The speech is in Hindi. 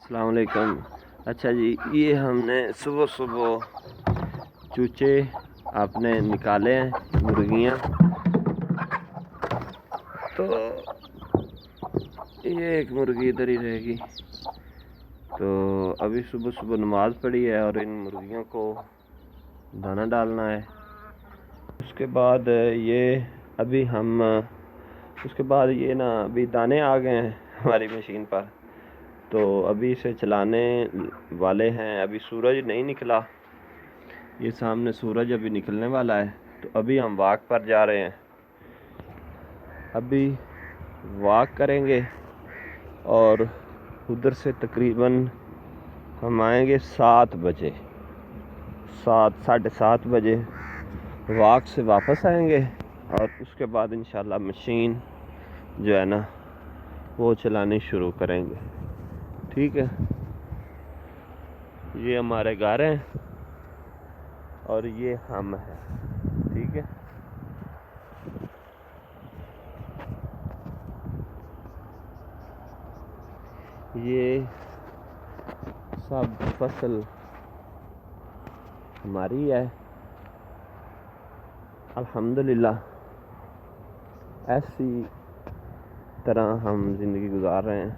अस्सलाम वालेकुम। अच्छा जी, ये हमने सुबह सुबह चूचे आपने निकाले हैं मुर्गियाँ। तो ये एक मुर्गी इधर ही रहेगी। तो अभी सुबह सुबह नमाज पढ़ी है और इन मुर्गियों को दाना डालना है। उसके बाद ये अभी हम उसके बाद ये ना अभी दाने आ गए हैं हमारी मशीन पर। तो अभी इसे चलाने वाले हैं। अभी सूरज नहीं निकला, ये सामने सूरज अभी निकलने वाला है। तो अभी हम वॉक पर जा रहे हैं। अभी वॉक करेंगे और उधर से तकरीबन हम आएंगे 7 बजे, 7 साढ़े 7 बजे वॉक से वापस आएंगे। और उसके बाद इंशाल्लाह मशीन जो है ना वो चलानी शुरू करेंगे। ठीक है, ये हमारे घर हैं और ये हम हैं। ठीक है, ये सब फसल हमारी है अल्हम्दुलिल्लाह। ऐसी तरह हम ज़िंदगी गुजार रहे हैं।